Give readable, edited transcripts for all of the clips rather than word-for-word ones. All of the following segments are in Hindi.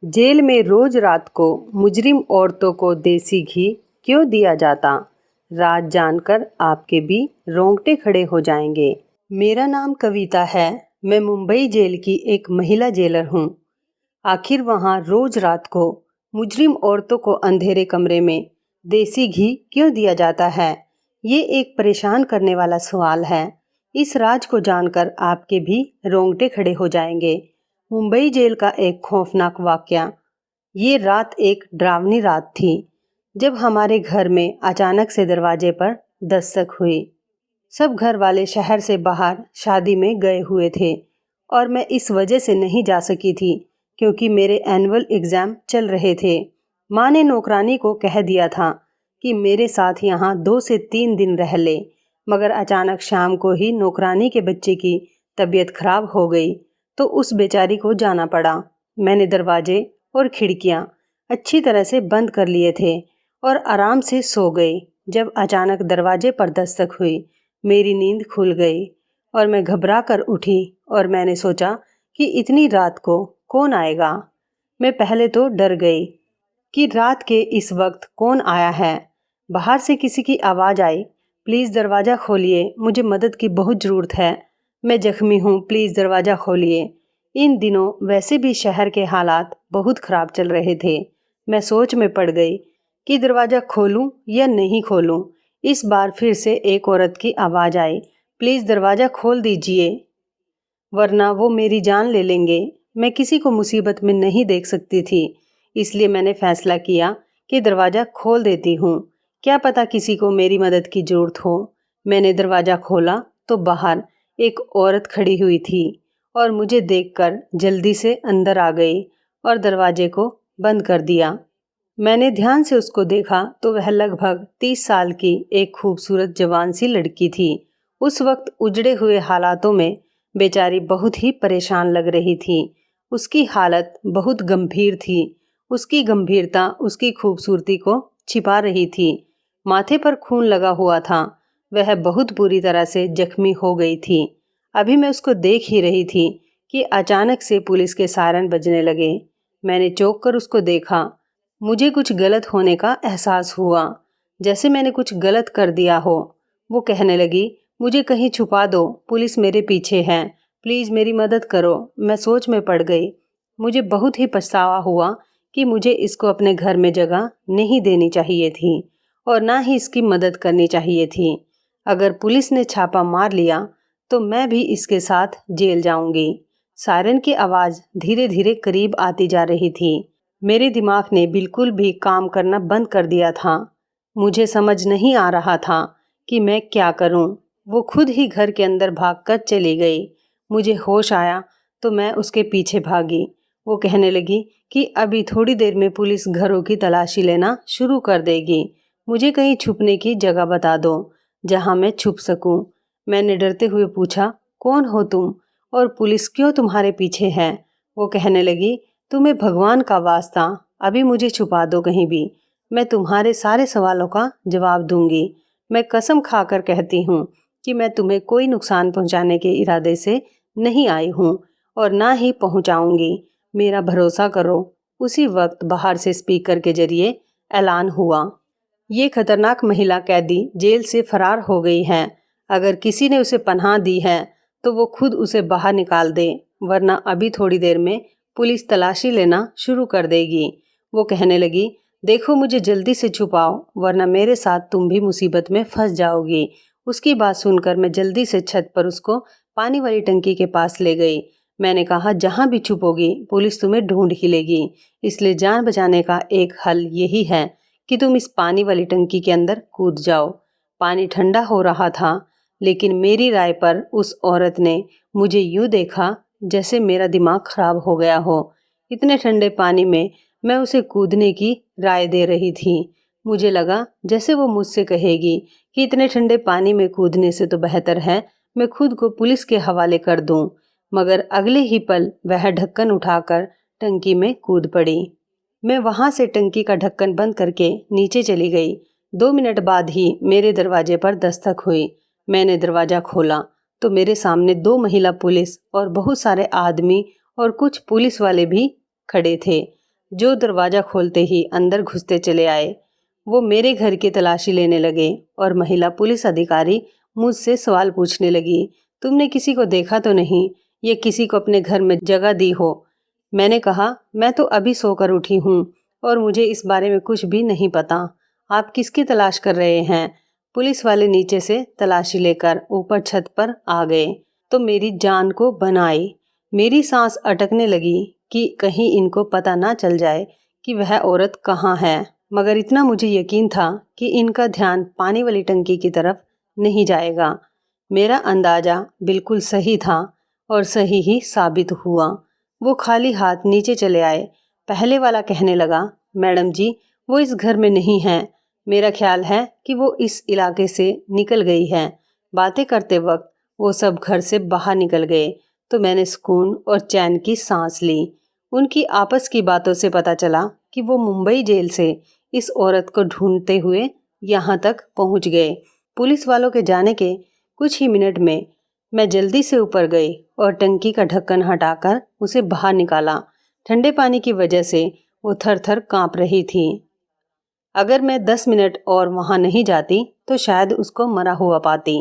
जेल में रोज रात को मुजरिम औरतों को देसी घी क्यों दिया जाता? राज जानकर आपके भी रोंगटे खड़े हो जाएंगे। मेरा नाम कविता है। मैं मुंबई जेल की एक महिला जेलर हूँ। आखिर वहाँ रोज रात को मुजरिम औरतों को अंधेरे कमरे में देसी घी क्यों दिया जाता है? ये एक परेशान करने वाला सवाल है। इस राज को जानकर आपके भी रोंगटे खड़े हो जाएंगे। मुंबई जेल का एक खौफनाक वाकया। ये रात एक डरावनी रात थी जब हमारे घर में अचानक से दरवाजे पर दस्तक हुई। सब घर वाले शहर से बाहर शादी में गए हुए थे और मैं इस वजह से नहीं जा सकी थी क्योंकि मेरे एनुअल एग्ज़ाम चल रहे थे। माँ ने नौकरानी को कह दिया था कि मेरे साथ यहाँ 2 से 3 दिन रह ले, मगर अचानक शाम को ही नौकरानी के बच्चे की तबीयत खराब हो गई तो उस बेचारी को जाना पड़ा। मैंने दरवाजे और खिड़कियाँ अच्छी तरह से बंद कर लिए थे और आराम से सो गई जब अचानक दरवाजे पर दस्तक हुई। मेरी नींद खुल गई और मैं घबरा कर उठी और मैंने सोचा कि इतनी रात को कौन आएगा। मैं पहले तो डर गई कि रात के इस वक्त कौन आया है। बाहर से किसी की आवाज़ आई, प्लीज़ दरवाज़ा खोलिए, मुझे मदद की बहुत ज़रूरत है, मैं ज़ख्मी हूँ, प्लीज़ दरवाज़ा खोलिए। इन दिनों वैसे भी शहर के हालात बहुत ख़राब चल रहे थे। मैं सोच में पड़ गई कि दरवाज़ा खोलूं या नहीं खोलूं। इस बार फिर से एक औरत की आवाज़ आई, प्लीज़ दरवाज़ा खोल दीजिए वरना वो मेरी जान ले लेंगे। मैं किसी को मुसीबत में नहीं देख सकती थी, इसलिए मैंने फ़ैसला किया कि दरवाज़ा खोल देती हूँ, क्या पता किसी को मेरी मदद की ज़रूरत हो। मैंने दरवाज़ा खोला तो बाहर एक औरत खड़ी हुई थी और मुझे देखकर जल्दी से अंदर आ गई और दरवाजे को बंद कर दिया। मैंने ध्यान से उसको देखा तो वह लगभग 30 साल की एक खूबसूरत जवान सी लड़की थी। उस वक्त उजड़े हुए हालातों में बेचारी बहुत ही परेशान लग रही थी। उसकी हालत बहुत गंभीर थी। उसकी गंभीरता उसकी खूबसूरती को छिपा रही थी। माथे पर खून लगा हुआ था। वह बहुत बुरी तरह से जख्मी हो गई थी। अभी मैं उसको देख ही रही थी कि अचानक से पुलिस के सायरन बजने लगे। मैंने चौंक कर उसको देखा। मुझे कुछ गलत होने का एहसास हुआ, जैसे मैंने कुछ गलत कर दिया हो। वो कहने लगी, मुझे कहीं छुपा दो, पुलिस मेरे पीछे है, प्लीज़ मेरी मदद करो। मैं सोच में पड़ गई। मुझे बहुत ही पछतावा हुआ कि मुझे इसको अपने घर में जगह नहीं देनी चाहिए थी और ना ही इसकी मदद करनी चाहिए थी। अगर पुलिस ने छापा मार लिया तो मैं भी इसके साथ जेल जाऊंगी। सायरन की आवाज़ धीरे धीरे करीब आती जा रही थी। मेरे दिमाग ने बिल्कुल भी काम करना बंद कर दिया था। मुझे समझ नहीं आ रहा था कि मैं क्या करूं। वो खुद ही घर के अंदर भागकर चली गई। मुझे होश आया तो मैं उसके पीछे भागी। वो कहने लगी कि अभी थोड़ी देर में पुलिस घरों की तलाशी लेना शुरू कर देगी। मुझे कहीं छुपने की जगह बता दो जहां मैं छुप सकूं। मैंने डरते हुए पूछा, कौन हो तुम और पुलिस क्यों तुम्हारे पीछे है? वो कहने लगी, तुम्हें भगवान का वास्ता, अभी मुझे छुपा दो कहीं भी, मैं तुम्हारे सारे सवालों का जवाब दूंगी। मैं कसम खाकर कहती हूँ कि मैं तुम्हें कोई नुकसान पहुँचाने के इरादे से नहीं आई हूँ और ना ही पहुँचाऊँगी। मेरा भरोसा करो। उसी वक्त बाहर से स्पीकर के जरिए ऐलान हुआ, ये खतरनाक महिला कैदी जेल से फरार हो गई है। अगर किसी ने उसे पनाह दी है तो वो खुद उसे बाहर निकाल दे, वरना अभी थोड़ी देर में पुलिस तलाशी लेना शुरू कर देगी। वो कहने लगी, देखो मुझे जल्दी से छुपाओ वरना मेरे साथ तुम भी मुसीबत में फंस जाओगी। उसकी बात सुनकर मैं जल्दी से छत पर उसको पानी वाली टंकी के पास ले गई। मैंने कहा, जहाँ भी छुपोगी पुलिस तुम्हें ढूंढ ही लेगी, इसलिए जान बचाने का एक हल यही है कि तुम इस पानी वाली टंकी के अंदर कूद जाओ। पानी ठंडा हो रहा था, लेकिन मेरी राय पर उस औरत ने मुझे यूं देखा जैसे मेरा दिमाग खराब हो गया हो। इतने ठंडे पानी में मैं उसे कूदने की राय दे रही थी। मुझे लगा जैसे वो मुझसे कहेगी कि इतने ठंडे पानी में कूदने से तो बेहतर है मैं खुद को पुलिस के हवाले कर दूं। मगर अगले ही पल वह ढक्कन उठाकर टंकी में कूद पड़ी। मैं वहां से टंकी का ढक्कन बंद करके नीचे चली गई। 2 मिनट बाद ही मेरे दरवाजे पर दस्तक हुई। मैंने दरवाज़ा खोला तो मेरे सामने 2 महिला पुलिस और बहुत सारे आदमी और कुछ पुलिस वाले भी खड़े थे। जो दरवाज़ा खोलते ही अंदर घुसते चले आए। वो मेरे घर की तलाशी लेने लगे और महिला पुलिस अधिकारी मुझसे सवाल पूछने लगी, तुमने किसी को देखा तो नहीं या किसी को अपने घर में जगह दी हो? मैंने कहा, मैं तो अभी सोकर उठी हूँ और मुझे इस बारे में कुछ भी नहीं पता। आप किसकी तलाश कर रहे हैं? पुलिस वाले नीचे से तलाशी लेकर ऊपर छत पर आ गए तो मेरी जान को बनाई। मेरी सांस अटकने लगी कि कहीं इनको पता ना चल जाए कि वह औरत कहाँ है, मगर इतना मुझे यकीन था कि इनका ध्यान पानी वाली टंकी की तरफ नहीं जाएगा। मेरा अंदाजा बिल्कुल सही था और सही ही साबित हुआ। वो खाली हाथ नीचे चले आए। पहले वाला कहने लगा, मैडम जी, वो इस घर में नहीं है। मेरा ख्याल है कि वो इस इलाके से निकल गई है। बातें करते वक्त वो सब घर से बाहर निकल गए तो मैंने सुकून और चैन की सांस ली। उनकी आपस की बातों से पता चला कि वो मुंबई जेल से इस औरत को ढूंढते हुए यहाँ तक पहुँच गए। पुलिस वालों के जाने के कुछ ही मिनट में मैं जल्दी से ऊपर गई और टंकी का ढक्कन हटाकर उसे बाहर निकाला। ठंडे पानी की वजह से वो थर थर काँप रही थी। अगर मैं 10 मिनट और वहाँ नहीं जाती तो शायद उसको मरा हुआ पाती।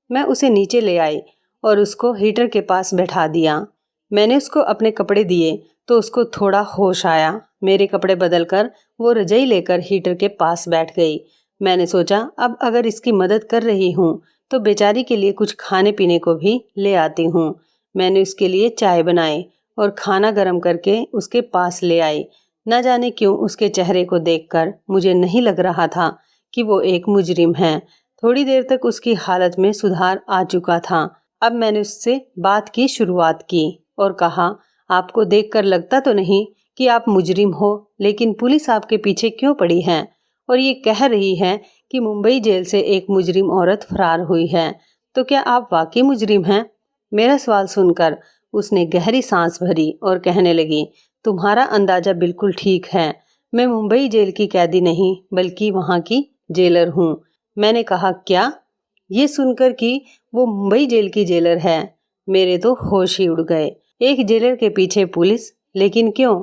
मैं उसे नीचे ले आई और उसको हीटर के पास बैठा दिया। मैंने उसको अपने कपड़े दिए तो उसको थोड़ा होश आया। मेरे कपड़े बदलकर वो रजाई लेकर हीटर के पास बैठ गई। मैंने सोचा, अब अगर इसकी मदद कर रही हूँ तो बेचारी के लिए कुछ खाने पीने को भी ले आती हूँ। मैंने उसके लिए चाय बनाई और खाना गर्म करके उसके पास ले आई। न जाने क्यों उसके चेहरे को देखकर मुझे नहीं लग रहा था कि वो एक मुजरिम है। थोड़ी देर तक उसकी हालत में सुधार आ चुका था। अब मैंने उससे बात की शुरुआत की और कहा, आपको देखकर लगता तो नहीं कि आप मुजरिम हो, लेकिन पुलिस आपके पीछे क्यों पड़ी है और ये कह रही है कि मुंबई जेल से एक मुजरिम औरत फरार हुई है, तो क्या आप वाकई मुजरिम हैं? मेरा सवाल सुनकर उसने गहरी सांस भरी और कहने लगी, तुम्हारा अंदाजा बिल्कुल ठीक है। मैं मुंबई जेल की कैदी नहीं बल्कि वहाँ की जेलर हूँ। मैंने कहा, क्या? ये सुनकर कि वो मुंबई जेल की जेलर है, मेरे तो होश ही उड़ गए। एक जेलर के पीछे पुलिस, लेकिन क्यों?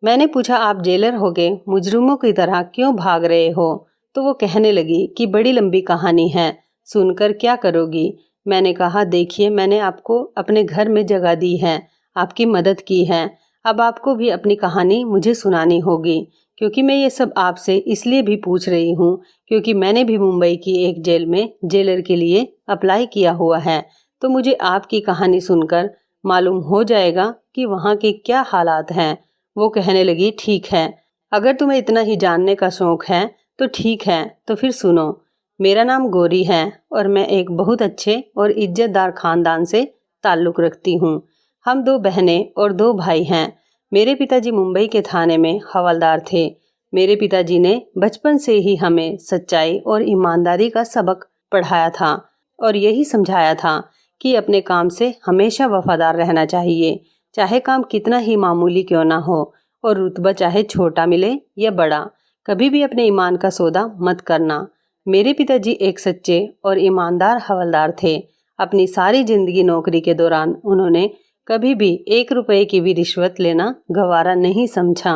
मैंने पूछा, आप जेलर होके मुजरिमों की तरह क्यों भाग रहे हो? तो वो कहने लगी कि बड़ी लंबी कहानी है, सुनकर क्या करोगी? मैंने कहा, देखिए, मैंने आपको अपने घर में जगह दी है, आपकी मदद की है। अब आपको भी अपनी कहानी मुझे सुनानी होगी, क्योंकि मैं ये सब आपसे इसलिए भी पूछ रही हूँ क्योंकि मैंने भी मुंबई की एक जेल में जेलर के लिए अप्लाई किया हुआ है। तो मुझे आपकी कहानी सुनकर मालूम हो जाएगा कि वहाँ के क्या हालात हैं। वो कहने लगी, ठीक है, अगर तुम्हें इतना ही जानने का शौक है तो ठीक है, तो फिर सुनो। मेरा नाम गौरी है और मैं एक बहुत अच्छे और इज्जतदार खानदान से ताल्लुक़ रखती हूँ। हम 2 बहनें और 2 भाई हैं। मेरे पिताजी मुंबई के थाने में हवलदार थे। मेरे पिताजी ने बचपन से ही हमें सच्चाई और ईमानदारी का सबक पढ़ाया था और यही समझाया था कि अपने काम से हमेशा वफादार रहना चाहिए, चाहे काम कितना ही मामूली क्यों ना हो और रुतबा चाहे छोटा मिले या बड़ा। कभी भी अपने ईमान का सौदा मत करना। मेरे पिताजी एक सच्चे और ईमानदार हवलदार थे। अपनी सारी जिंदगी नौकरी के दौरान उन्होंने कभी भी 1 रुपए की भी रिश्वत लेना गवारा नहीं समझा।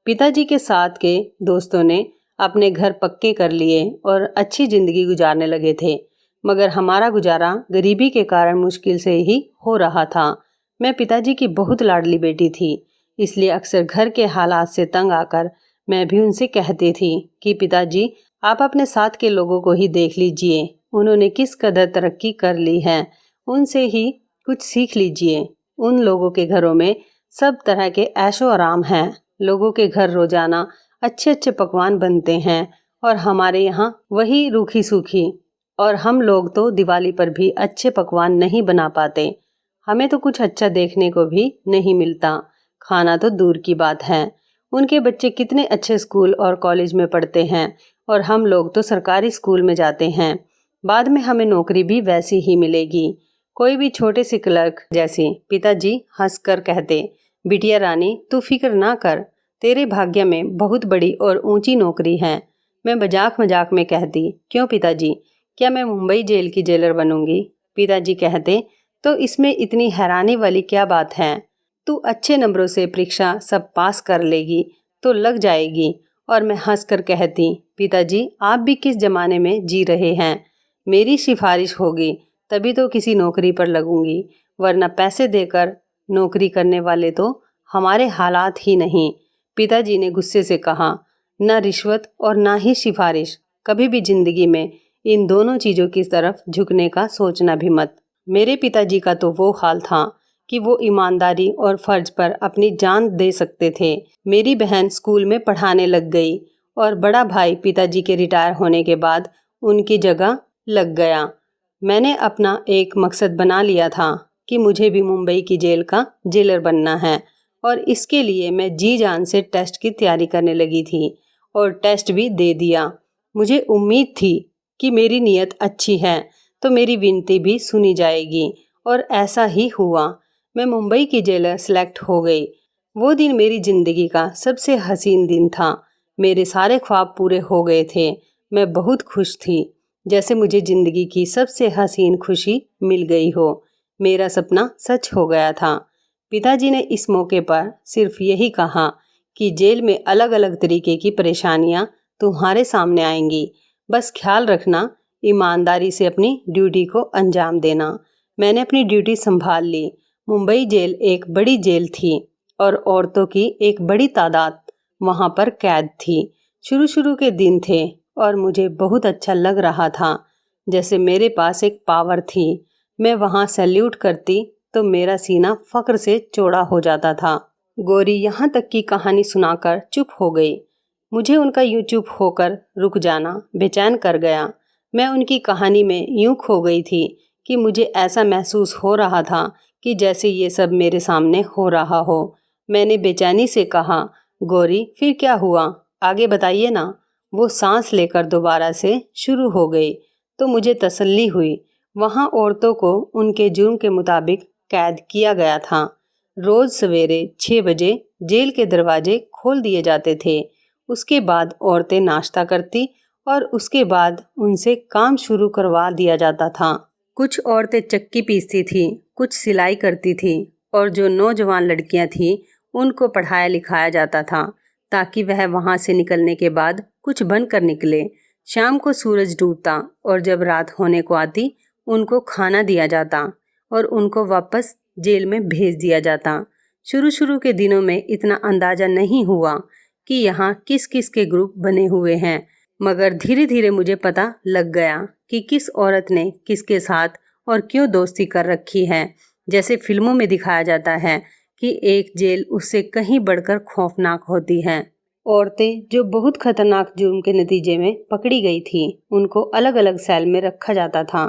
पिताजी के साथ के दोस्तों ने अपने घर पक्के कर लिए और अच्छी जिंदगी गुजारने लगे थे, मगर हमारा गुजारा गरीबी के कारण मुश्किल से ही हो रहा था। मैं पिताजी की बहुत लाडली बेटी थी, इसलिए अक्सर घर के हालात से तंग आकर मैं भी उनसे कहती थी कि पिताजी, आप अपने साथ के लोगों को ही देख लीजिए, उन्होंने किस कदर तरक्की कर ली है, उनसे ही कुछ सीख लीजिए। उन लोगों के घरों में सब तरह के ऐशो आराम हैं। लोगों के घर रोजाना अच्छे अच्छे पकवान बनते हैं और हमारे यहाँ वही रूखी सूखी, और हम लोग तो दिवाली पर भी अच्छे पकवान नहीं बना पाते। हमें तो कुछ अच्छा देखने को भी नहीं मिलता, खाना तो दूर की बात है। उनके बच्चे कितने अच्छे स्कूल और कॉलेज में पढ़ते हैं और हम लोग तो सरकारी स्कूल में जाते हैं। बाद में हमें नौकरी भी वैसी ही मिलेगी, कोई भी छोटे से क्लर्क जैसी। पिताजी हंसकर कहते, बिटिया रानी, तू फिक्र ना कर, तेरे भाग्य में बहुत बड़ी और ऊंची नौकरी है। मैं मजाक मजाक में कहती, क्यों पिताजी, क्या मैं मुंबई जेल की जेलर बनूंगी? पिताजी कहते, तो इसमें इतनी हैरानी वाली क्या बात है? तू अच्छे नंबरों से परीक्षा सब पास कर लेगी तो लग जाएगी। और मैं हंसकर कहती, पिताजी आप भी किस ज़माने में जी रहे हैं। मेरी सिफारिश होगी तभी तो किसी नौकरी पर लगूंगी, वरना पैसे देकर नौकरी करने वाले तो हमारे हालात ही नहीं। पिताजी ने गुस्से से कहा, न रिश्वत और ना ही सिफारिश, कभी भी जिंदगी में इन दोनों चीज़ों की तरफ झुकने का सोचना भी मत। मेरे पिताजी का तो वो हाल था कि वो ईमानदारी और फर्ज पर अपनी जान दे सकते थे। मेरी बहन स्कूल में पढ़ाने लग गई और बड़ा भाई पिताजी के रिटायर होने के बाद उनकी जगह लग गया। मैंने अपना एक मकसद बना लिया था कि मुझे भी मुंबई की जेल का जेलर बनना है और इसके लिए मैं जी जान से टेस्ट की तैयारी करने लगी थी और टेस्ट भी दे दिया। मुझे उम्मीद थी कि मेरी नीयत अच्छी है तो मेरी विनती भी सुनी जाएगी और ऐसा ही हुआ। मैं मुंबई की जेलर सेलेक्ट हो गई। वो दिन मेरी ज़िंदगी का सबसे हसीन दिन था। मेरे सारे ख्वाब पूरे हो गए थे। मैं बहुत खुश थी, जैसे मुझे ज़िंदगी की सबसे हसीन खुशी मिल गई हो। मेरा सपना सच हो गया था। पिताजी ने इस मौके पर सिर्फ यही कहा कि जेल में अलग अलग तरीके की परेशानियां तुम्हारे सामने आएंगी, बस ख्याल रखना, ईमानदारी से अपनी ड्यूटी को अंजाम देना। मैंने अपनी ड्यूटी संभाल ली। मुंबई जेल एक बड़ी जेल थी और औरतों की एक बड़ी तादाद वहाँ पर कैद थी। शुरू के दिन थे और मुझे बहुत अच्छा लग रहा था, जैसे मेरे पास एक पावर थी। मैं वहाँ सैल्यूट करती तो मेरा सीना फक्र से चौड़ा हो जाता था। गौरी यहाँ तक की कहानी सुनाकर चुप हो गई। मुझे उनका यूं चुप होकर रुक जाना बेचैन कर गया। मैं उनकी कहानी में यूं खो गई थी कि मुझे ऐसा महसूस हो रहा था कि जैसे ये सब मेरे सामने हो रहा हो। मैंने बेचैनी से कहा, गौरी फिर क्या हुआ, आगे बताइए ना। वो सांस लेकर दोबारा से शुरू हो गई तो मुझे तसल्ली हुई। वहाँ औरतों को उनके जुर्म के मुताबिक कैद किया गया था। रोज़ सवेरे 6 बजे जेल के दरवाजे खोल दिए जाते थे। उसके बाद औरतें नाश्ता करती और उसके बाद उनसे काम शुरू करवा दिया जाता था। कुछ औरतें चक्की पीसती थीं, कुछ सिलाई करती थीं और जो नौजवान लड़कियां थीं उनको पढ़ाया लिखाया जाता था ताकि वह वहां से निकलने के बाद कुछ बनकर निकले। शाम को सूरज डूबता और जब रात होने को आती उनको खाना दिया जाता और उनको वापस जेल में भेज दिया जाता। शुरू के दिनों में इतना अंदाजा नहीं हुआ कि यहाँ किस किस के ग्रुप बने हुए हैं, मगर धीरे धीरे मुझे पता लग गया कि किस औरत ने किसके साथ और क्यों दोस्ती कर रखी है। जैसे फिल्मों में दिखाया जाता है कि एक जेल उससे कहीं बढ़कर खौफनाक होती है। औरतें जो बहुत खतरनाक जुर्म के नतीजे में पकड़ी गई थीं, उनको अलग अलग सेल में रखा जाता था।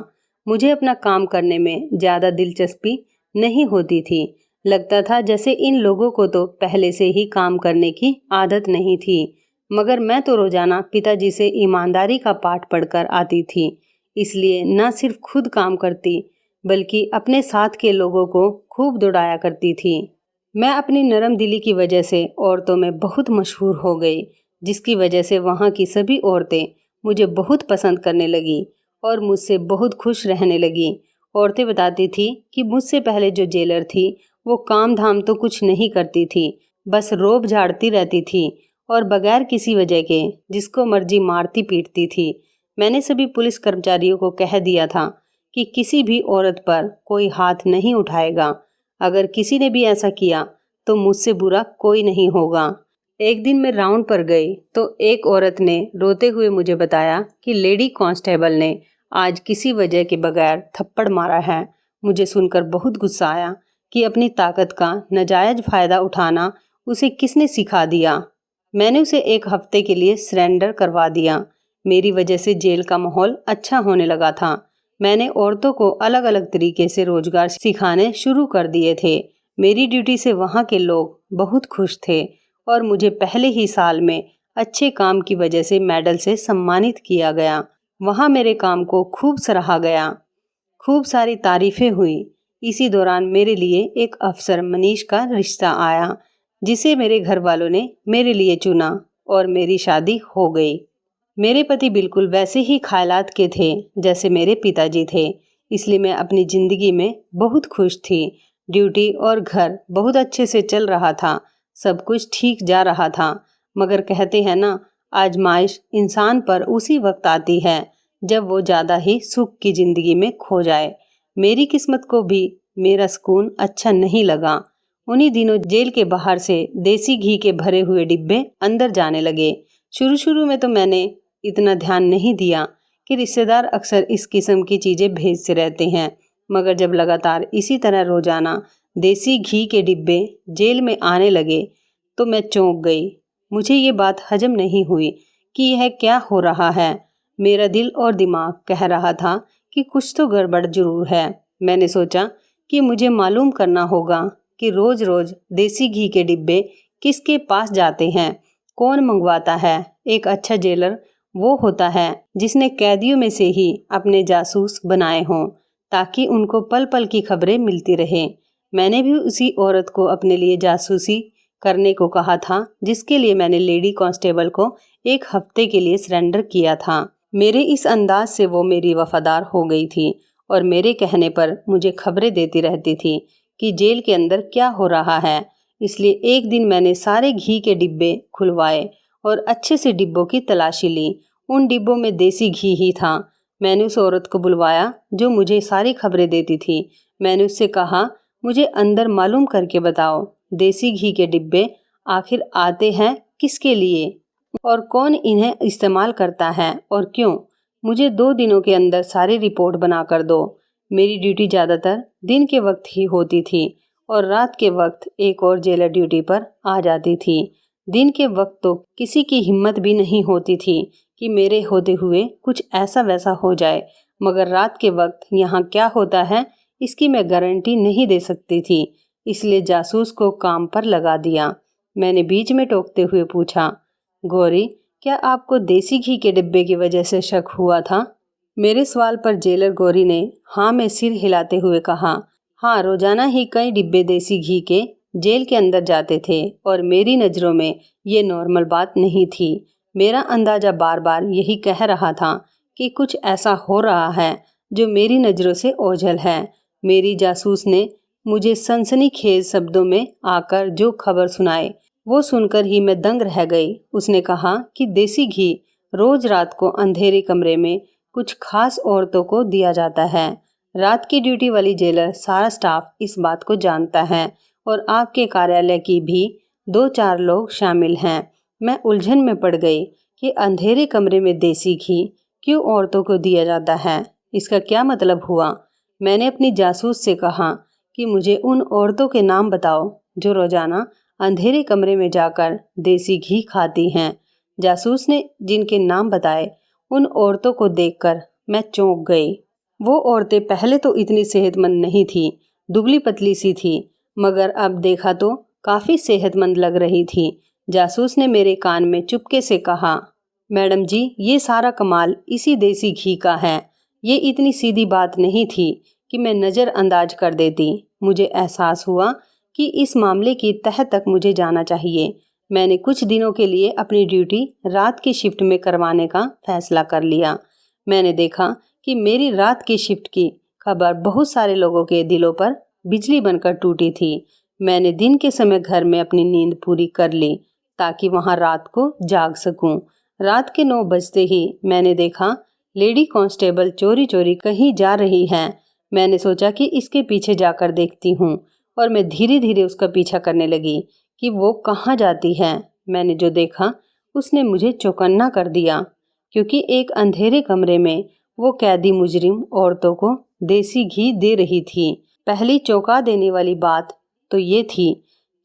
मुझे अपना काम करने में ज़्यादा दिलचस्पी नहीं होती थी। लगता था जैसे इन लोगों को तो पहले से ही काम करने की आदत नहीं थी, मगर मैं तो रोजाना पिताजी से ईमानदारी का पाठ पढ़कर आती थी, इसलिए न सिर्फ खुद काम करती बल्कि अपने साथ के लोगों को खूब दौड़ाया करती थी। मैं अपनी नरम दिली की वजह से औरतों में बहुत मशहूर हो गई, जिसकी वजह से वहाँ की सभी औरतें मुझे बहुत पसंद करने लगी और मुझसे बहुत खुश रहने लगी। औरतें बताती थी कि मुझसे पहले जो जेलर थी वो काम धाम तो कुछ नहीं करती थी, बस रोब झाड़ती रहती थी और बगैर किसी वजह के जिसको मर्जी मारती पीटती थी। मैंने सभी पुलिस कर्मचारियों को कह दिया था कि किसी भी औरत पर कोई हाथ नहीं उठाएगा। अगर किसी ने भी ऐसा किया तो मुझसे बुरा कोई नहीं होगा। एक दिन मैं राउंड पर गई तो एक औरत ने रोते हुए मुझे बताया कि लेडी कांस्टेबल ने आज किसी वजह के बगैर थप्पड़ मारा है। मुझे सुनकर बहुत गुस्सा आया कि अपनी ताकत का नाजायज फ़ायदा उठाना उसे किसने सिखा दिया। मैंने उसे एक हफ्ते के लिए सरेंडर करवा दिया। मेरी वजह से जेल का माहौल अच्छा होने लगा था। मैंने औरतों को अलग अलग तरीके से रोजगार सिखाने शुरू कर दिए थे। मेरी ड्यूटी से वहाँ के लोग बहुत खुश थे और मुझे पहले ही साल में अच्छे काम की वजह से मेडल से सम्मानित किया गया। वहाँ मेरे काम को खूब सराहा गया, खूब सारी तारीफें हुई। इसी दौरान मेरे लिए एक अफसर मनीष का रिश्ता आया, जिसे मेरे घर वालों ने मेरे लिए चुना और मेरी शादी हो गई। मेरे पति बिल्कुल वैसे ही ख्यालात के थे जैसे मेरे पिताजी थे, इसलिए मैं अपनी ज़िंदगी में बहुत खुश थी। ड्यूटी और घर बहुत अच्छे से चल रहा था, सब कुछ ठीक जा रहा था। मगर कहते हैं ना, आजमाइश इंसान पर उसी वक्त आती है जब वो ज़्यादा ही सुख की ज़िंदगी में खो जाए। मेरी किस्मत को भी मेरा सुकून अच्छा नहीं लगा। उन्हीं दिनों जेल के बाहर से देसी घी के भरे हुए डिब्बे अंदर जाने लगे। शुरू शुरू में तो मैंने इतना ध्यान नहीं दिया कि रिश्तेदार अक्सर इस किस्म की चीज़ें भेजते रहते हैं, मगर जब लगातार इसी तरह रोजाना देसी घी के डिब्बे जेल में आने लगे तो मैं चौंक गई। मुझे ये बात हजम नहीं हुई कि यह क्या हो रहा है। मेरा दिल और दिमाग कह रहा था कि कुछ तो गड़बड़ जरूर है। मैंने सोचा कि मुझे मालूम करना होगा कि रोज रोज देसी घी के डिब्बे किसके पास जाते हैं, कौन मंगवाता है। एक अच्छा जेलर वो होता है जिसने कैदियों में से ही अपने जासूस बनाए हों, ताकि उनको पल पल की खबरें मिलती रहें। मैंने भी उसी औरत को अपने लिए जासूसी करने को कहा था, जिसके लिए मैंने लेडी कांस्टेबल को 1 हफ्ते के लिए सरेंडर किया था। मेरे इस अंदाज से वो मेरी वफादार हो गई थी और मेरे कहने पर मुझे खबरें देती रहती थी कि जेल के अंदर क्या हो रहा है। इसलिए एक दिन मैंने सारे घी के डिब्बे खुलवाए और अच्छे से डिब्बों की तलाशी ली। उन डिब्बों में देसी घी ही था। मैंने उस औरत को बुलवाया जो मुझे सारी खबरें देती थी। मैंने उससे कहा, मुझे अंदर मालूम करके बताओ, देसी घी के डिब्बे आखिर आते हैं किसके लिए और कौन इन्हें इस्तेमाल करता है और क्यों। मुझे 2 दिनों के अंदर सारी रिपोर्ट बना कर दो। मेरी ड्यूटी ज़्यादातर दिन के वक्त ही होती थी और रात के वक्त एक और जेलर ड्यूटी पर आ जाती थी। दिन के वक्त तो किसी की हिम्मत भी नहीं होती थी कि मेरे होते हुए कुछ ऐसा वैसा हो जाए, मगर रात के वक्त यहाँ क्या होता है इसकी मैं गारंटी नहीं दे सकती थी। इसलिए जासूस को काम पर लगा दिया। मैंने बीच में टोकते हुए पूछा, गौरी, क्या आपको देसी घी के डिब्बे की वजह से शक हुआ था? मेरे सवाल पर जेलर गौरी ने हाँ में सिर हिलाते हुए कहा, हाँ, रोजाना ही कई डिब्बे देसी घी के जेल के अंदर जाते थे और मेरी नज़रों में ये नॉर्मल बात नहीं थी। मेरा अंदाजा बार बार यही कह रहा था कि कुछ ऐसा हो रहा है जो मेरी नज़रों से ओझल है। मेरी जासूस ने मुझे सनसनीखेज शब्दों में आकर जो खबर सुनाए वो सुनकर ही मैं दंग रह गई। उसने कहा कि देसी घी रोज रात को अंधेरे कमरे में कुछ खास औरतों को दिया जाता है। रात की ड्यूटी वाली जेलर सारा स्टाफ इस बात को जानता है और आपके कार्यालय की भी 2-4 लोग शामिल हैं। मैं उलझन में पड़ गई कि अंधेरे कमरे में देसी घी क्यों औरतों को दिया जाता है, इसका क्या मतलब हुआ। मैंने अपनी जासूस से कहा कि मुझे उन औरतों के नाम बताओ जो रोजाना अंधेरे कमरे में जाकर देसी घी खाती हैं। जासूस ने जिनके नाम बताए उन औरतों को देखकर मैं चौंक गई। वो औरतें पहले तो इतनी सेहतमंद नहीं थी, दुबली पतली सी थी, मगर अब देखा तो काफी सेहतमंद लग रही थी। जासूस ने मेरे कान में चुपके से कहा, मैडम जी, ये सारा कमाल इसी देसी घी का है। ये इतनी सीधी बात नहीं थी कि मैं नज़रअंदाज कर देती। मुझे एहसास हुआ कि इस मामले की तह तक मुझे जाना चाहिए। मैंने कुछ दिनों के लिए अपनी ड्यूटी रात की शिफ्ट में करवाने का फैसला कर लिया। मैंने देखा कि मेरी रात की शिफ्ट की खबर बहुत सारे लोगों के दिलों पर बिजली बनकर टूटी थी। मैंने दिन के समय घर में अपनी नींद पूरी कर ली ताकि वहां रात को जाग सकूं। रात के 9 बजते ही मैंने देखा लेडी कांस्टेबल चोरी चोरी कहीं जा रही है। मैंने सोचा कि इसके पीछे जाकर देखती हूँ और मैं धीरे धीरे उसका पीछा करने लगी कि वो कहाँ जाती है। मैंने जो देखा उसने मुझे चौकन्ना कर दिया, क्योंकि एक अंधेरे कमरे में वो कैदी मुजरिम औरतों को देसी घी दे रही थी। पहली चौंका देने वाली बात तो ये थी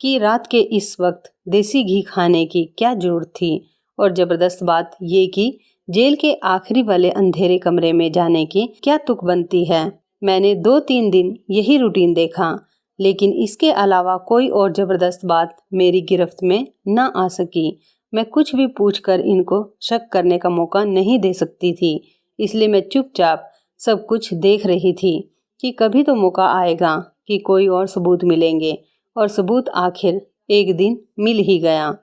कि रात के इस वक्त देसी घी खाने की क्या जरूरत थी, और जबरदस्त बात ये कि जेल के आखिरी वाले अंधेरे कमरे में जाने की क्या तुक बनती है। मैंने 2-3 दिन यही रूटीन देखा, लेकिन इसके अलावा कोई और जबरदस्त बात मेरी गिरफ्त में न आ सकी। मैं कुछ भी पूछकर इनको शक करने का मौका नहीं दे सकती थी, इसलिए मैं चुपचाप सब कुछ देख रही थी कि कभी तो मौका आएगा कि कोई और सबूत मिलेंगे, और सबूत आखिर एक दिन मिल ही गया।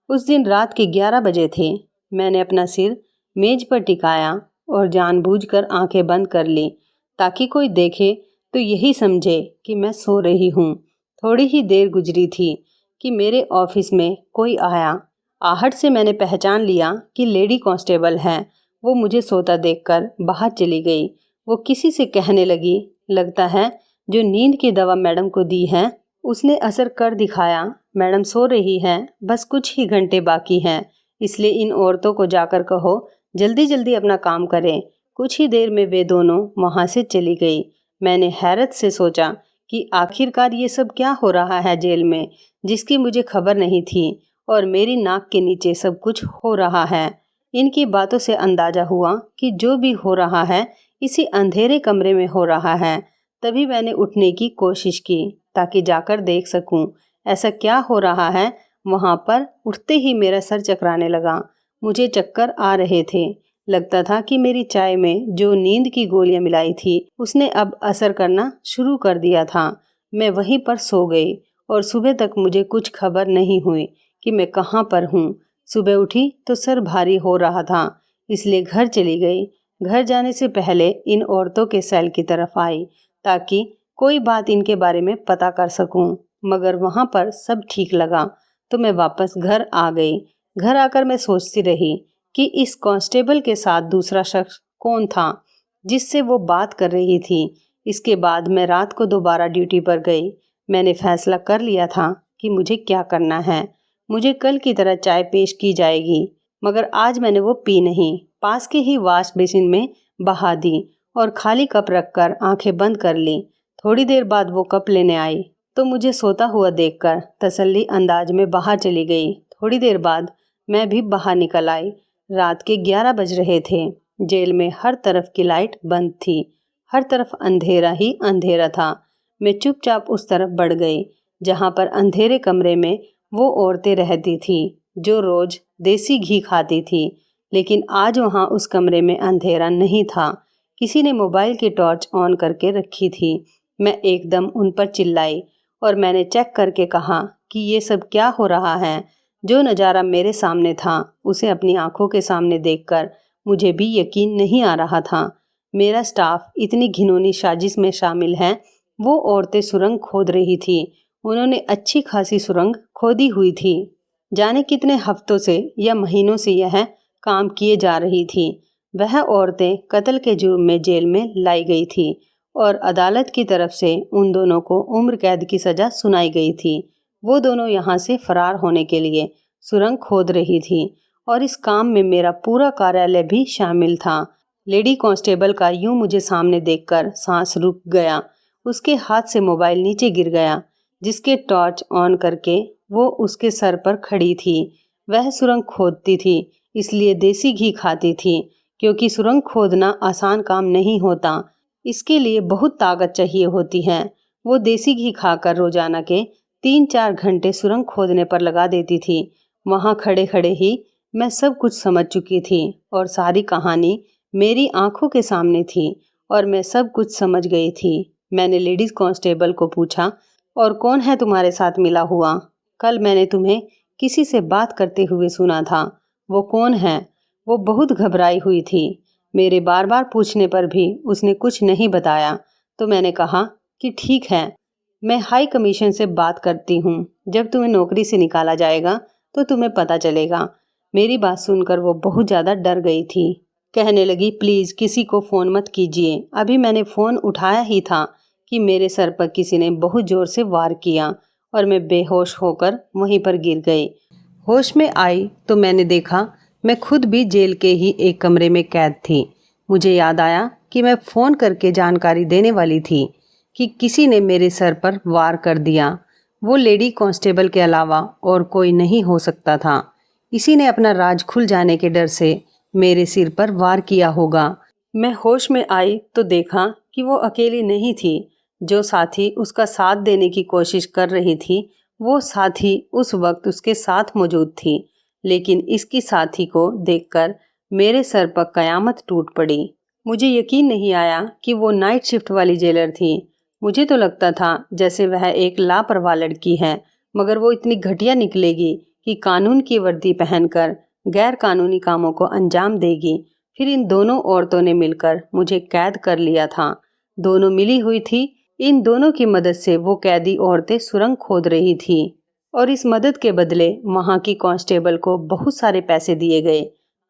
उस दिन रात के 11 बजे थे। मैंने अपना सिर मेज पर टिकाया और जानबूझकर आंखें बंद कर ली ताकि कोई देखे तो यही समझे कि मैं सो रही हूँ। थोड़ी ही देर गुजरी थी कि मेरे ऑफिस में कोई आया। आहट से मैंने पहचान लिया कि लेडी कांस्टेबल हैं। वो मुझे सोता देखकर बाहर चली गई। वो किसी से कहने लगी, लगता है जो नींद की दवा मैडम को दी है उसने असर कर दिखाया। मैडम सो रही हैं, बस कुछ ही घंटे बाकी हैं, इसलिए इन औरतों को जाकर कहो जल्दी जल्दी अपना काम करें। कुछ ही देर में वे दोनों वहाँ से चली गई। मैंने हैरत से सोचा कि आखिरकार ये सब क्या हो रहा है जेल में, जिसकी मुझे खबर नहीं थी और मेरी नाक के नीचे सब कुछ हो रहा है। इनकी बातों से अंदाजा हुआ कि जो भी हो रहा है इसी अंधेरे कमरे में हो रहा है। तभी मैंने उठने की कोशिश की ताकि जाकर देख सकूं ऐसा क्या हो रहा है। वहां पर उठते ही मेरा सर चकराने लगा। मुझे चक्कर आ रहे थे। लगता था कि मेरी चाय में जो नींद की गोलियां मिलाई थी उसने अब असर करना शुरू कर दिया था। मैं वहीं पर सो गई और सुबह तक मुझे कुछ खबर नहीं हुई कि मैं कहाँ पर हूँ। सुबह उठी तो सर भारी हो रहा था, इसलिए घर चली गई। घर जाने से पहले इन औरतों के सेल की तरफ आई ताकि कोई बात इनके बारे में पता कर सकूं, मगर वहां पर सब ठीक लगा तो मैं वापस घर आ गई। घर आकर मैं सोचती रही कि इस कांस्टेबल के साथ दूसरा शख्स कौन था जिससे वो बात कर रही थी। इसके बाद मैं रात को दोबारा ड्यूटी पर गई। मैंने फैसला कर लिया था कि मुझे क्या करना है। मुझे कल की तरह चाय पेश की जाएगी, मगर आज मैंने वो पी नहीं। पास के ही वॉश बेसिन में बहा दी और खाली कप रखकर आंखें बंद कर ली। थोड़ी देर बाद वो कप लेने आई तो मुझे सोता हुआ देखकर तसल्ली अंदाज में बाहर चली गई। थोड़ी देर बाद मैं भी बाहर निकल आई। रात के 11 बज रहे थे। जेल में हर तरफ की लाइट बंद थी। हर तरफ अंधेरा ही अंधेरा था। मैं चुपचाप उस तरफ बढ़ गई जहां पर अंधेरे कमरे में वो औरतें रहती थी जो रोज देसी घी खाती थी। लेकिन आज वहां उस कमरे में अंधेरा नहीं था। किसी ने मोबाइल की टॉर्च ऑन करके रखी थी। मैं एकदम उन पर चिल्लाई और मैंने चेक करके कहा कि ये सब क्या हो रहा है। जो नज़ारा मेरे सामने था उसे अपनी आंखों के सामने देखकर मुझे भी यकीन नहीं आ रहा था। मेरा स्टाफ इतनी घिनौनी साजिश में शामिल है। वो औरतें सुरंग खोद रही थी। उन्होंने अच्छी खासी सुरंग खोदी हुई थी। जाने कितने हफ्तों से या महीनों से यह काम किए जा रही थी। वह औरतें कत्ल के जुर्म में जेल में लाई गई थी और अदालत की तरफ से उन दोनों को उम्र कैद की सजा सुनाई गई थी। वो दोनों यहाँ से फरार होने के लिए सुरंग खोद रही थी और इस काम में मेरा पूरा कार्यालय भी शामिल था। लेडी कांस्टेबल का यूं मुझे सामने देखकर सांस रुक गया। उसके हाथ से मोबाइल नीचे गिर गया जिसके टॉर्च ऑन करके वो उसके सर पर खड़ी थी। वह सुरंग खोदती थी, इसलिए देसी घी खाती थी, क्योंकि सुरंग खोदना आसान काम नहीं होता। इसके लिए बहुत ताकत चाहिए होती है। वो देसी घी खाकर रोजाना के 3-4 घंटे सुरंग खोदने पर लगा देती थी। वहां खड़े खड़े ही मैं सब कुछ समझ चुकी थी और सारी कहानी मेरी आंखों के सामने थी और मैं सब कुछ समझ गई थी। मैंने लेडीज कांस्टेबल को पूछा, और कौन है तुम्हारे साथ मिला हुआ? कल मैंने तुम्हें किसी से बात करते हुए सुना था। वो कौन है? वो बहुत घबराई हुई थी। मेरे बार बार पूछने पर भी उसने कुछ नहीं बताया। तो मैंने कहा कि ठीक है, मैं हाई कमीशन से बात करती हूँ। जब तुम्हें नौकरी से निकाला जाएगा तो तुम्हें पता चलेगा। मेरी बात सुनकर वो बहुत ज़्यादा डर गई थी। कहने लगी, प्लीज़ किसी को फ़ोन मत कीजिए। अभी मैंने फ़ोन उठाया ही था कि मेरे सर पर किसी ने बहुत ज़ोर से वार किया और मैं बेहोश होकर वहीं पर गिर गई। होश में आई तो मैंने देखा मैं खुद भी जेल के ही एक कमरे में कैद थी। मुझे याद आया कि मैं फ़ोन करके जानकारी देने वाली थी कि किसी ने मेरे सर पर वार कर दिया। वो लेडी कांस्टेबल के अलावा और कोई नहीं हो सकता था। इसी ने अपना राज खुल जाने के डर से मेरे सिर पर वार किया होगा। मैं होश में आई तो देखा कि वो अकेली नहीं थी। जो साथी उसका साथ देने की कोशिश कर रही थी वो साथी उस वक्त उसके साथ मौजूद थी। लेकिन इसकी साथी को देखकर मेरे सर पर कयामत टूट पड़ी। मुझे यकीन नहीं आया कि वो नाइट शिफ्ट वाली जेलर थी। मुझे तो लगता था जैसे वह एक लापरवाह लड़की है, मगर वो इतनी घटिया निकलेगी कि कानून की वर्दी पहनकर गैर कानूनी कामों को अंजाम देगी। फिर इन दोनों औरतों ने मिलकर मुझे कैद कर लिया था। दोनों मिली हुई थी। इन दोनों की मदद से वो कैदी औरतें सुरंग खोद रही थी और इस मदद के बदले वहाँ की कांस्टेबल को बहुत सारे पैसे दिए गए।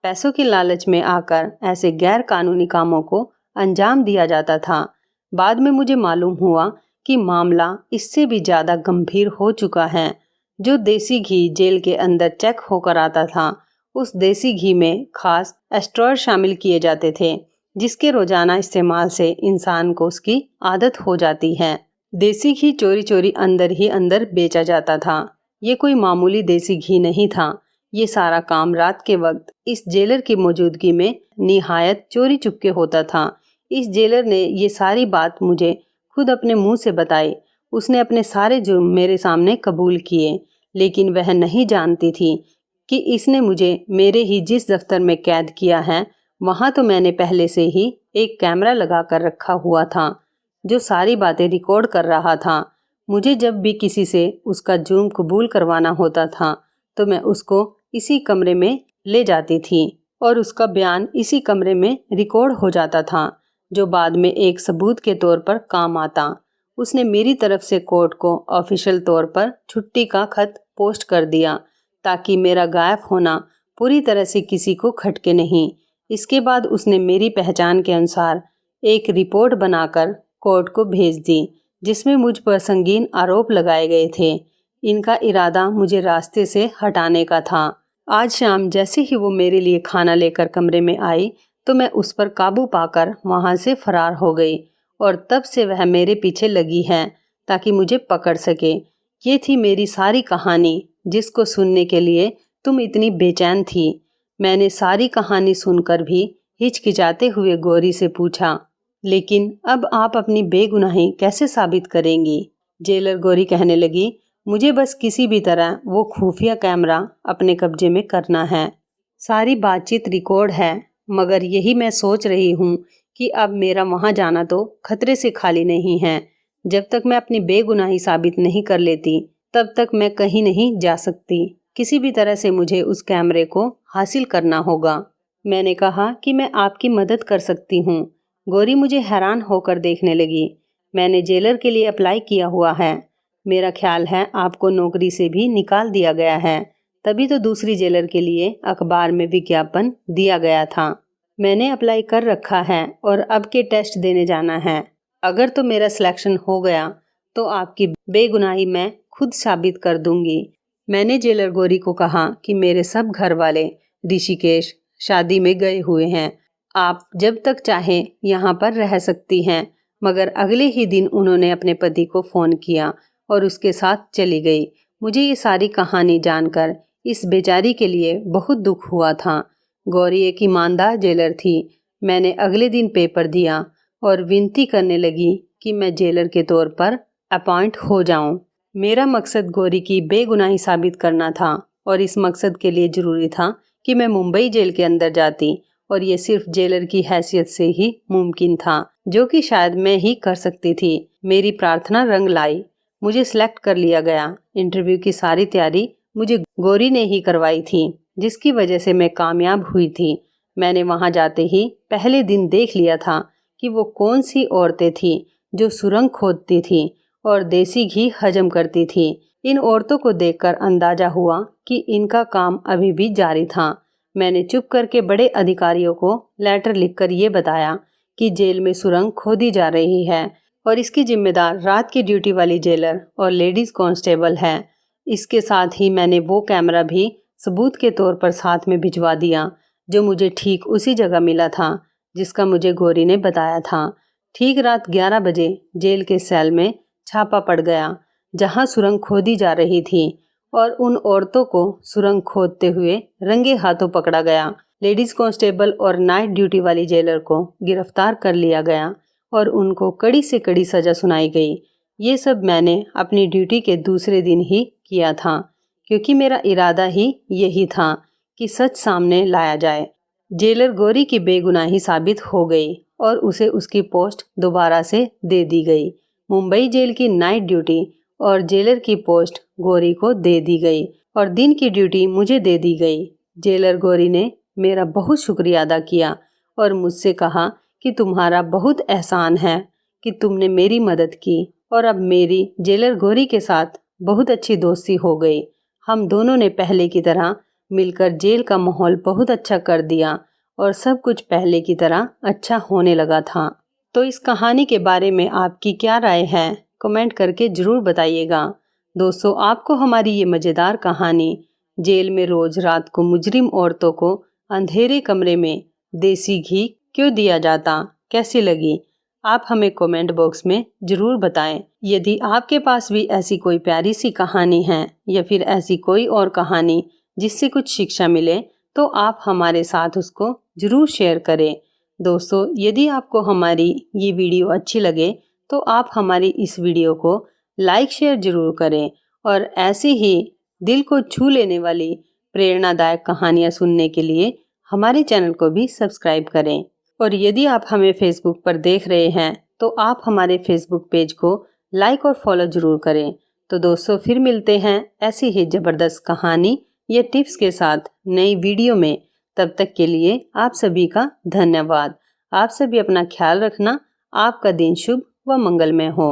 पैसों के लालच में आकर ऐसे गैर कानूनी कामों को अंजाम दिया जाता था। बाद में मुझे मालूम हुआ कि मामला इससे भी ज़्यादा गंभीर हो चुका है। जो देसी घी जेल के अंदर चेक होकर आता था, उस देसी घी में खास एस्ट्रॉयड शामिल किए जाते थे, जिसके रोजाना इस्तेमाल से इंसान को उसकी आदत हो जाती है। देसी घी चोरी चोरी अंदर ही अंदर बेचा जाता था। ये कोई मामूली देसी घी नहीं था। ये सारा काम रात के वक्त इस जेलर की मौजूदगी में निहायत चोरी चुपके होता था। इस जेलर ने ये सारी बात मुझे खुद अपने मुंह से बताई। उसने अपने सारे जुर्म मेरे सामने कबूल किए, लेकिन वह नहीं जानती थी कि इसने मुझे मेरे ही जिस दफ्तर में कैद किया है, वहाँ तो मैंने पहले से ही एक कैमरा लगा कर रखा हुआ था, जो सारी बातें रिकॉर्ड कर रहा था। मुझे जब भी किसी से उसका जुर्म कबूल करवाना होता था, तो मैं उसको इसी कमरे में ले जाती थी और उसका बयान इसी कमरे में रिकॉर्ड हो जाता था, जो बाद में एक सबूत के तौर पर काम आता। उसने मेरी तरफ से कोर्ट को ऑफिशियल तौर पर छुट्टी का खत पोस्ट कर दिया, ताकि मेरा गायब होना पूरी तरह से किसी को खटके नहीं। इसके बाद उसने मेरी पहचान के अनुसार एक रिपोर्ट बनाकर कोर्ट को भेज दी, जिसमें मुझ पर संगीन आरोप लगाए गए थे। इनका इरादा मुझे रास्ते से हटाने का था। आज शाम जैसे ही वो मेरे लिए खाना लेकर कमरे में आई, तो मैं उस पर काबू पाकर वहाँ से फरार हो गई और तब से वह मेरे पीछे लगी है ताकि मुझे पकड़ सके। ये थी मेरी सारी कहानी, जिसको सुनने के लिए तुम इतनी बेचैन थी। मैंने सारी कहानी सुनकर भी हिचकिचाते हुए गौरी से पूछा, लेकिन अब आप अपनी बेगुनाही कैसे साबित करेंगी? जेलर गौरी कहने लगी, मुझे बस किसी भी तरह वो खुफिया कैमरा अपने कब्जे में करना है। सारी बातचीत रिकॉर्ड है, मगर यही मैं सोच रही हूँ कि अब मेरा वहाँ जाना तो खतरे से खाली नहीं है। जब तक मैं अपनी बेगुनाही साबित नहीं कर लेती, तब तक मैं कहीं नहीं जा सकती। किसी भी तरह से मुझे उस कैमरे को हासिल करना होगा। मैंने कहा कि मैं आपकी मदद कर सकती हूँ। गौरी मुझे हैरान होकर देखने लगी। मैंने जेलर के लिए अप्लाई किया हुआ है। मेरा ख्याल है आपको नौकरी से भी निकाल दिया गया है, तभी तो दूसरी जेलर के लिए अखबार में विज्ञापन दिया गया था। मैंने अप्लाई कर रखा है और अब के टेस्ट देने जाना है। अगर तो मेरा सिलेक्शन हो गया तो आपकी बेगुनाही मैं खुद साबित कर दूंगी। मैंने जेलर गौरी को कहा कि मेरे सब घर वाले ऋषिकेश शादी में गए हुए हैं। आप जब तक चाहें यहाँ पर रह सकती हैं। मगर अगले ही दिन उन्होंने अपने पति को फ़ोन किया और उसके साथ चली गई। मुझे ये सारी कहानी जानकर इस बेचारी के लिए बहुत दुख हुआ था। गौरी एक ईमानदार जेलर थी। मैंने अगले दिन पेपर दिया और विनती करने लगी कि मैं जेलर के तौर पर अपॉइंट हो जाऊं। मेरा मकसद गौरी की बेगुनाही साबित करना था और इस मकसद के लिए ज़रूरी था कि मैं मुंबई जेल के अंदर जाती, और ये सिर्फ जेलर की हैसियत से ही मुमकिन था, जो कि शायद मैं ही कर सकती थी। मेरी प्रार्थना रंग लाई। मुझे सिलेक्ट कर लिया गया। इंटरव्यू की सारी तैयारी मुझे गौरी ने ही करवाई थी, जिसकी वजह से मैं कामयाब हुई थी। मैंने वहां जाते ही पहले दिन देख लिया था कि वो कौन सी औरतें थी जो सुरंग खोदती थी और देसी घी हजम करती थी। इन औरतों को देखकर अंदाजा हुआ कि इनका काम अभी भी जारी था। मैंने चुप करके बड़े अधिकारियों को लेटर लिखकर ये बताया कि जेल में सुरंग खोदी जा रही है और इसकी जिम्मेदार रात की ड्यूटी वाली जेलर और लेडीज कांस्टेबल है। इसके साथ ही मैंने वो कैमरा भी सबूत के तौर पर साथ में भिजवा दिया, जो मुझे ठीक उसी जगह मिला था जिसका मुझे गौरी ने बताया था। ठीक रात 11 बजे जेल के सेल में छापा पड़ गया, जहां सुरंग खोदी जा रही थी, और उन औरतों को सुरंग खोदते हुए रंगे हाथों पकड़ा गया। लेडीज कांस्टेबल और नाइट ड्यूटी वाली जेलर को गिरफ्तार कर लिया गया और उनको कड़ी से कड़ी सजा सुनाई गई। ये सब मैंने अपनी ड्यूटी के दूसरे दिन ही किया था, क्योंकि मेरा इरादा ही यही था कि सच सामने लाया जाए। जेलर गौरी की बेगुनाही साबित हो गई और उसे उसकी पोस्ट दोबारा से दे दी गई। मुंबई जेल की नाइट ड्यूटी और जेलर की पोस्ट गौरी को दे दी गई और दिन की ड्यूटी मुझे दे दी गई। जेलर गौरी ने मेरा बहुत शुक्रिया अदा किया और मुझसे कहा कि तुम्हारा बहुत एहसान है कि तुमने मेरी मदद की, और अब मेरी जेलर गौरी के साथ बहुत अच्छी दोस्ती हो गई। हम दोनों ने पहले की तरह मिलकर जेल का माहौल बहुत अच्छा कर दिया और सब कुछ पहले की तरह अच्छा होने लगा था। तो इस कहानी के बारे में आपकी क्या राय है, कमेंट करके ज़रूर बताइएगा। दोस्तों, आपको हमारी ये मज़ेदार कहानी जेल में रोज़ रात को मुजरिम औरतों को अंधेरे कमरे में देसी घी क्यों दिया जाता कैसी लगी, आप हमें कमेंट बॉक्स में ज़रूर बताएं। यदि आपके पास भी ऐसी कोई प्यारी सी कहानी है या फिर ऐसी कोई और कहानी जिससे कुछ शिक्षा मिले, तो आप हमारे साथ उसको ज़रूर शेयर करें। दोस्तों, यदि आपको हमारी ये वीडियो अच्छी लगे तो आप हमारी इस वीडियो को लाइक शेयर ज़रूर करें और ऐसे ही दिल को छू लेने वाली प्रेरणादायक कहानियाँ सुनने के लिए हमारे चैनल को भी सब्सक्राइब करें। और यदि आप हमें फेसबुक पर देख रहे हैं तो आप हमारे फेसबुक पेज को लाइक और फॉलो ज़रूर करें। तो दोस्तों, फिर मिलते हैं ऐसी ही ज़बरदस्त कहानी या टिप्स के साथ नई वीडियो में। तब तक के लिए आप सभी का धन्यवाद। आप सभी अपना ख्याल रखना। आपका दिन शुभ व मंगलमय हो।